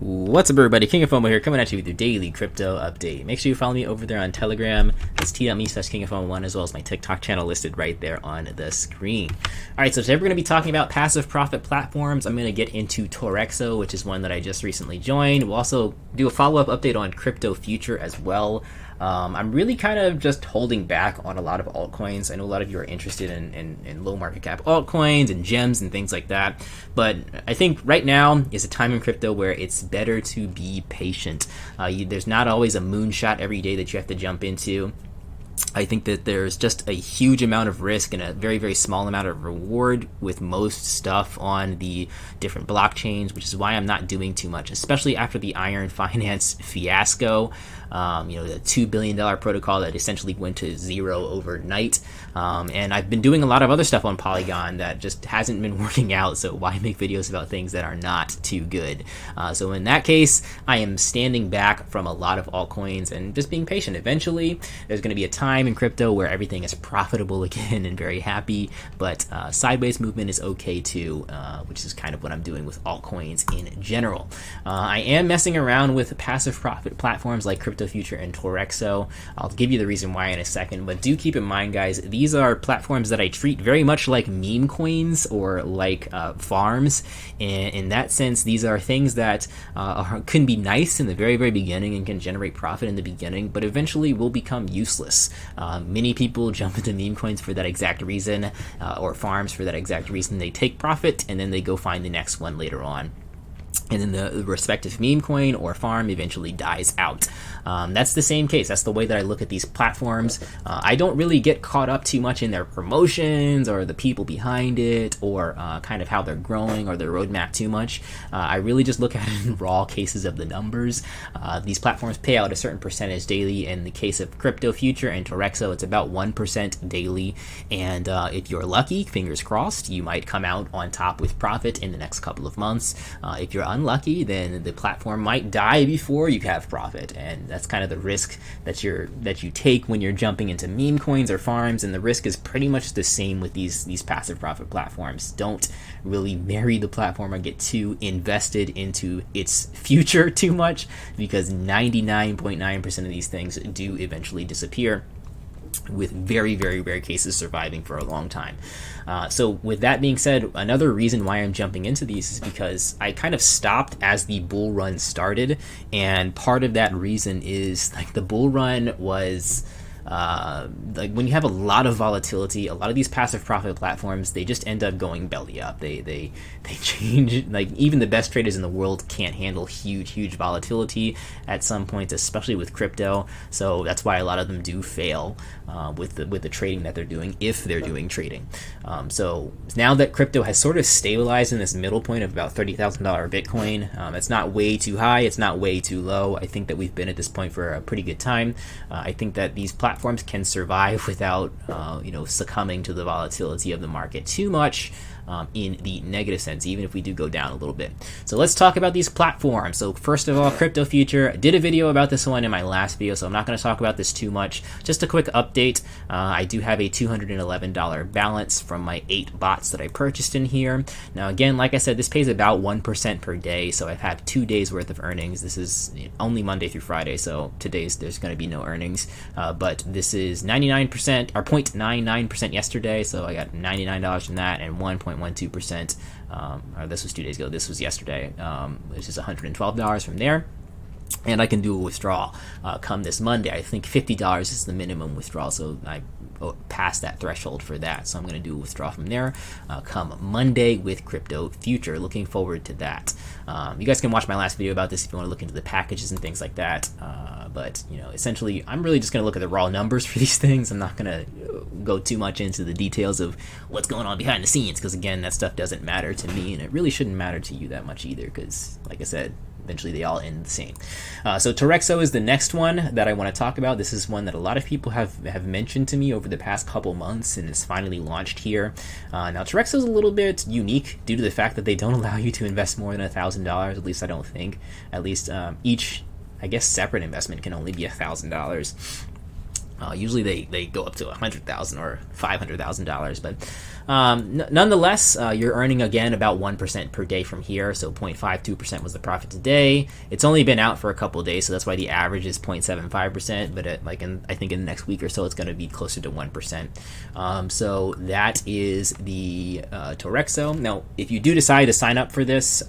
What's up, everybody? King of Fomo here, coming at you with your daily crypto update. Make sure you follow me over there on Telegram. That's t.me/kingoffomo1, as well as my TikTok channel listed right there on the screen. All right, so today we're going to be talking about passive profit platforms. I'm going to get into Torexo, which is one that I just recently joined. We'll also do a follow-up update on Crypto Future as well. I'm really kind of just holding back on a lot of altcoins. I know a lot of you are interested in low market cap altcoins and gems and things like that. But I think right now is a time in crypto where it's better to be patient. There's not always a moonshot every day that you have to jump into. I think that there's just a huge amount of risk and a very, very small amount of reward with most stuff on the different blockchains, which is why I'm not doing too much, especially after the Iron Finance fiasco. The $2 billion protocol that essentially went to zero overnight. And I've been doing a lot of other stuff on Polygon that just hasn't been working out, so why make videos about things that are not too good? So in that case, I am standing back from a lot of altcoins and just being patient. Eventually, there's going to be a time in crypto where everything is profitable again and very happy, but sideways movement is okay too, which is kind of what I'm doing with altcoins in general. I am messing around with passive profit platforms like Crypto Future and Torexo. I'll give you the reason why in a second, but do keep in mind, guys, these are platforms that I treat very much like meme coins or like farms. And in that sense, these are things that can be nice in the very, very beginning and can generate profit in the beginning, but eventually will become useless. Many people jump into meme coins for that exact reason, or farms for that exact reason. They take profit and then they go find the next one later on. And then the respective meme coin or farm eventually dies out. That's the same case. That's the way that I look at these platforms. I don't really get caught up too much in their promotions or the people behind it or kind of how they're growing or their roadmap too much. I really just look at it in raw cases of the numbers. These platforms pay out a certain percentage daily. In the case of Crypto Future and Torexo, it's about 1% daily. And if you're lucky, fingers crossed, you might come out on top with profit in the next couple of months. If you're unlucky, then the platform might die before you have profit, and that's kind of the risk that you take when you're jumping into meme coins or farms. And the risk is pretty much the same with these passive profit platforms. Don't really marry the platform or get too invested into its future too much, because 99.9% of these things do eventually disappear, with very, very rare cases surviving for a long time. So with that being said, another reason why I'm jumping into these is because I kind of stopped as the bull run started, and part of that reason is like the bull run was like when you have a lot of volatility, a lot of these passive profit platforms, they just end up going belly up. They change. Like even the best traders in the world can't handle huge volatility at some points, especially with crypto. So that's why a lot of them do fail with the trading that they're doing, if they're doing trading. So now that crypto has sort of stabilized in this middle point of about $30,000 Bitcoin, it's not way too high, it's not way too low. I think that we've been at this point for a pretty good time. I think that these platforms can survive without succumbing to the volatility of the market too much, in the negative sense, even if we do go down a little bit. So let's talk about these platforms. So first of all, Crypto Future. I did a video about this one in my last video, so I'm not going to talk about this too much. Just a quick update. I do have a $211 balance from my 8 bots that I purchased in here. Now again, like I said, this pays about 1% per day, so I've had 2 days worth of earnings. This is only Monday through Friday, so today's there's going to be no earnings. But this is 99% or 0.99% yesterday, so I got $99 from that, and 1.12%. Or this was 2 days ago. This was yesterday, which is $112 from there. And I can do a withdrawal come this Monday. I think $50 is the minimum withdrawal, so I passed that threshold for that. So I'm going to do a withdrawal from there come Monday with Crypto Future. Looking forward to that. You guys can watch my last video about this if you want to look into the packages and things like that. But essentially, I'm really just going to look at the raw numbers for these things. I'm not going to go too much into the details of what's going on behind the scenes, because again, that stuff doesn't matter to me, and it really shouldn't matter to you that much either, because like I said, eventually they all end the same. So Torexo is the next one that I want to talk about. This is one that a lot of people have mentioned to me over the past couple months, and it's finally launched here. Now Torexo is a little bit unique due to the fact that they don't allow you to invest more than $1,000. At least I don't think. At least each, I guess, separate investment can only be $1,000. Usually they go up to $100,000 or $500,000, but Nonetheless, you're earning again about 1% per day from here. So 0.52% was the profit today. It's only been out for a couple of days, so that's why the average is 0.75%. But I think in the next week or so, it's going to be closer to 1%. So that is the Torexo. Now, if you do decide to sign up for this,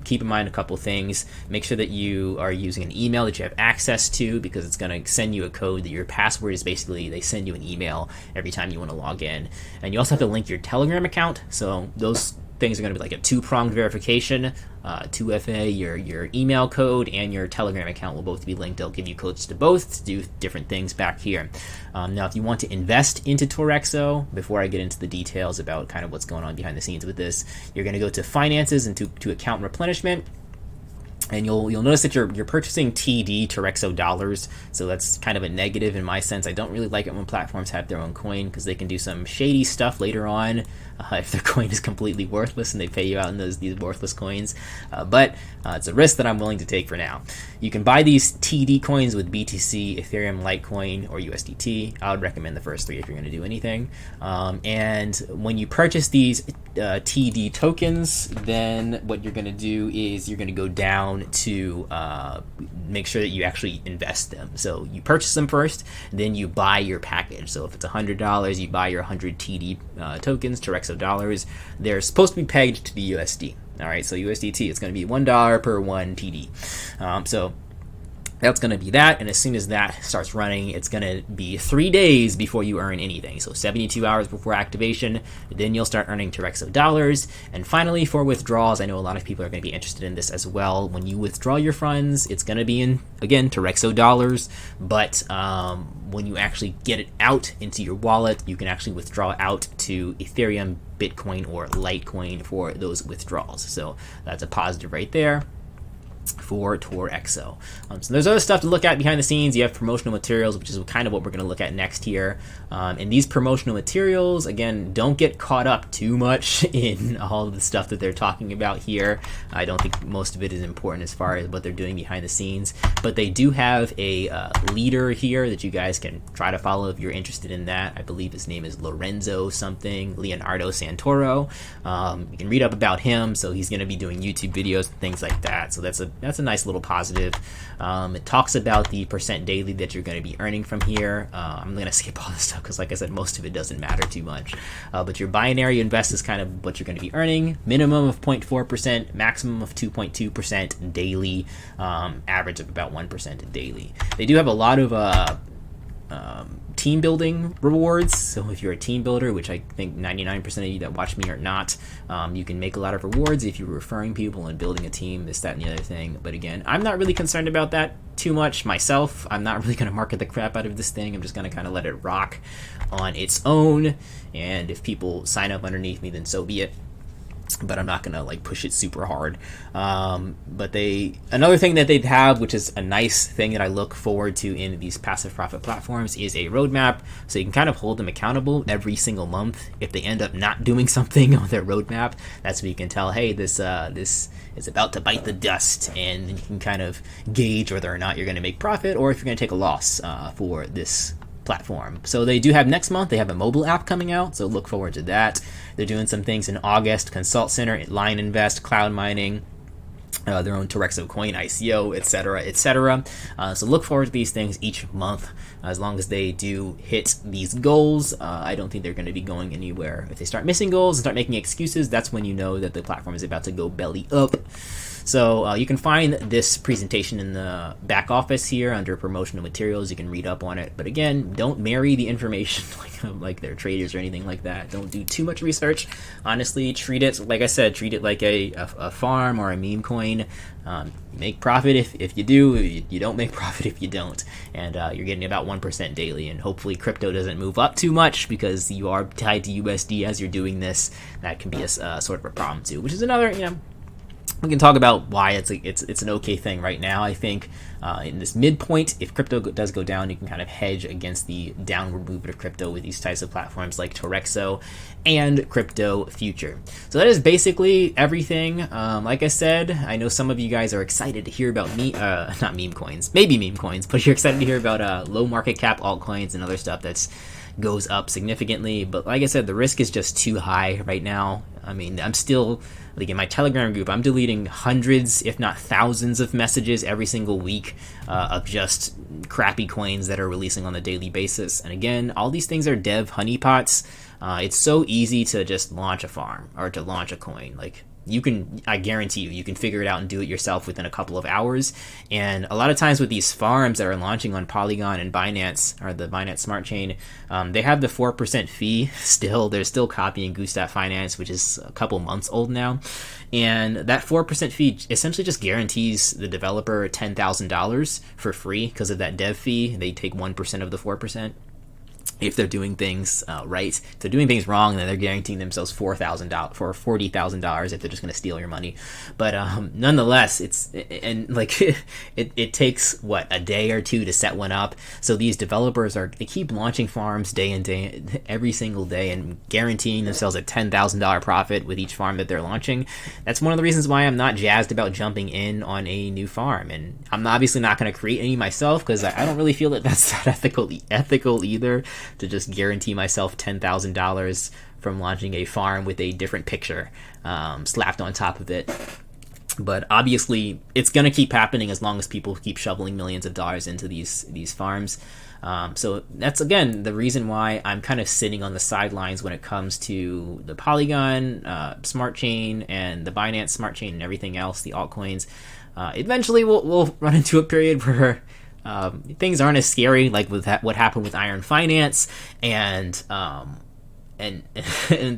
keep in mind a couple things. Make sure that you are using an email that you have access to, because it's going to send you a code that your password is basically, they send you an email every time you want to log in. And you also have to link your Telegram account. So those things are going to be like a two-pronged verification. 2FA, your email code and your Telegram account will both be linked. They'll give you codes to both to do different things back here. Now, if you want to invest into Torexo, before I get into the details about kind of what's going on behind the scenes with this, you're going to go to finances and to account replenishment. And you'll notice that you're purchasing TD Torexo dollars, so that's kind of a negative in my sense. I don't really like it when platforms have their own coin, because they can do some shady stuff later on if their coin is completely worthless and they pay you out in these worthless coins. But it's a risk that I'm willing to take for now. You can buy these TD coins with BTC, Ethereum, Litecoin, or USDT. I would recommend the first three if you're going to do anything. And when you purchase these TD tokens, then what you're going to do is you're going to go down to make sure that you actually invest them. So you purchase them first, then you buy your package. So if it's $100, you buy your 100 TD tokens, Torexo dollars. They're supposed to be pegged to the USD. All right, so USDT, it's going to be $1 per 1 TD. So that's going to be that, and as soon as that starts running, it's going to be 3 days before you earn anything. So 72 hours before activation, then you'll start earning Torexo dollars. And finally, for withdrawals, I know a lot of people are going to be interested in this as well. When you withdraw your funds, it's going to be in, again, Torexo dollars, but when you actually get it out into your wallet, you can actually withdraw out to Ethereum, Bitcoin, or Litecoin for those withdrawals. So that's a positive right there for Torexo. So there's other stuff to look at behind the scenes. You have promotional materials, which is kind of what we're going to look at next here. And these promotional materials, again, don't get caught up too much in all of the stuff that they're talking about here. I don't think most of it is important as far as what they're doing behind the scenes, but they do have a leader here that you guys can try to follow if you're interested in that. I believe his name is Lorenzo something, Leonardo Santoro. You can read up about him. So he's going to be doing YouTube videos and things like that. So that's a nice little positive. It talks about the percent daily that you're going to be earning from here. I'm going to skip all this stuff because, like I said, most of it doesn't matter too much. But your binary invest is kind of what you're going to be earning. Minimum of 0.4%, maximum of 2.2% daily, average of about 1% daily. They do have a lot of team building rewards. So if you're a team builder, which I think 99% of you that watch me are not, you can make a lot of rewards if you're referring people and building a team, this, that, and the other thing. But again, I'm not really concerned about that too much myself. I'm not really going to market the crap out of this thing. I'm just going to kind of let it rock on its own. And if people sign up underneath me, then so be it. But I'm not gonna like push it super hard. But another thing that they'd have, which is a nice thing that I look forward to in these passive profit platforms, is a roadmap. So you can kind of hold them accountable every single month. If they end up not doing something on their roadmap, that's when you can tell, hey, this is about to bite the dust, and you can kind of gauge whether or not you're going to make profit or if you're going to take a loss for this platform. So they do have next month, they have a mobile app coming out, so look forward to that. They're doing some things in August, Consult Center, Line Invest, cloud mining, their own Torexo coin, ICO, etc., etc. So look forward to these things each month. As long as they do hit these goals, I don't think they're going to be going anywhere. If they start missing goals and start making excuses, that's when you know that the platform is about to go belly up. So you can find this presentation in the back office here under promotional materials. You can read up on it. But again, don't marry the information like they're traders or anything like that. Don't do too much research. Honestly, treat it, like I said, treat it like a farm or a meme coin. Make profit if you do. You don't make profit if you don't. And you're getting about 1% daily. And hopefully crypto doesn't move up too much because you are tied to USD as you're doing this. That can be a sort of a problem too, which is another, we can talk about why it's an okay thing right now. I think in this midpoint, if crypto does go down, you can kind of hedge against the downward movement of crypto with these types of platforms like Torexo and Crypto Future. So that is basically everything. Like I said, I know some of you guys are excited to hear about not meme coins, maybe meme coins, but you're excited to hear about low market cap altcoins and other stuff that's goes up significantly. But like I said, the risk is just too high right now. I mean, I'm still, like in my Telegram group, I'm deleting hundreds, if not thousands of messages every single week of just crappy coins that are releasing on a daily basis. And again, all these things are dev honeypots. It's so easy to just launch a farm or to launch a coin. Like, I guarantee you can figure it out and do it yourself within a couple of hours. And a lot of times with these farms that are launching on Polygon and Binance, or the Binance Smart Chain, they have the 4% fee still. They're still copying Gustav Finance, which is a couple months old now. And that 4% fee essentially just guarantees the developer $10,000 for free because of that dev fee. They take 1% of the 4%. If they're doing things right. If they're doing things wrong, then they're guaranteeing themselves $4,000 for $40,000 if they're just going to steal your money. But nonetheless, it takes a day or two to set one up. So these developers they keep launching farms day in day every single day and guaranteeing themselves a $10,000 profit with each farm that they're launching. That's one of the reasons why I'm not jazzed about jumping in on a new farm, and I'm obviously not going to create any myself because I don't really feel that that's that ethical either, to just guarantee myself $10,000 from launching a farm with a different picture slapped on top of it. But obviously, it's going to keep happening as long as people keep shoveling millions of dollars into these farms. So that's, again, the reason why I'm kind of sitting on the sidelines when it comes to the Polygon Smart Chain and the Binance Smart Chain and everything else, the altcoins. Eventually, we'll run into a period where things aren't as scary, like with what happened with Iron Finance, and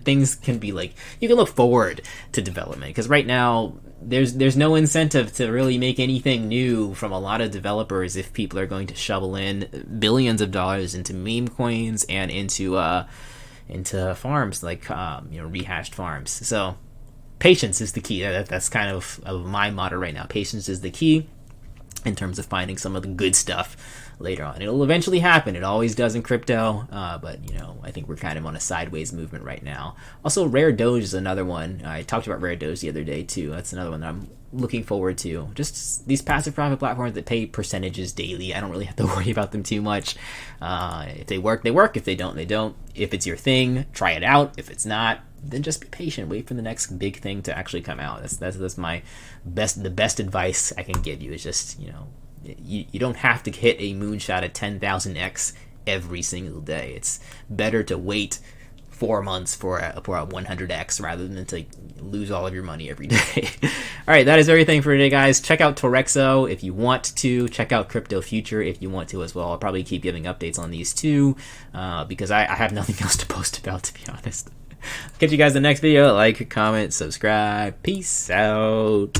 things can be like, you can look forward to development, because right now there's no incentive to really make anything new from a lot of developers if people are going to shovel in billions of dollars into meme coins and into farms like rehashed farms. So patience is the key. That's kind of my motto right now. Patience is the key in terms of finding some of the good stuff later on. It'll eventually happen. It always does in crypto, but I think we're kind of on a sideways movement right now. Also, Rare Doge is another one. I talked about Rare Doge the other day too. That's another one that I'm looking forward to. Just these passive profit platforms that pay percentages daily. I don't really have to worry about them too much. If they work, they work. If they don't, they don't. If it's your thing, try it out. If it's not, then just be patient. Wait for the next big thing to actually come out. That's my the best advice I can give you is just, you don't have to hit a moonshot at 10,000x every single day. It's better to wait 4 months for a 100x rather than to lose all of your money every day. All right, that is everything for today, guys. Check out Torexo if you want to. Check out Crypto Future if you want to as well. I'll probably keep giving updates on these two because I have nothing else to post about, to be honest. Catch you guys in the next video. Like, comment, subscribe. Peace out.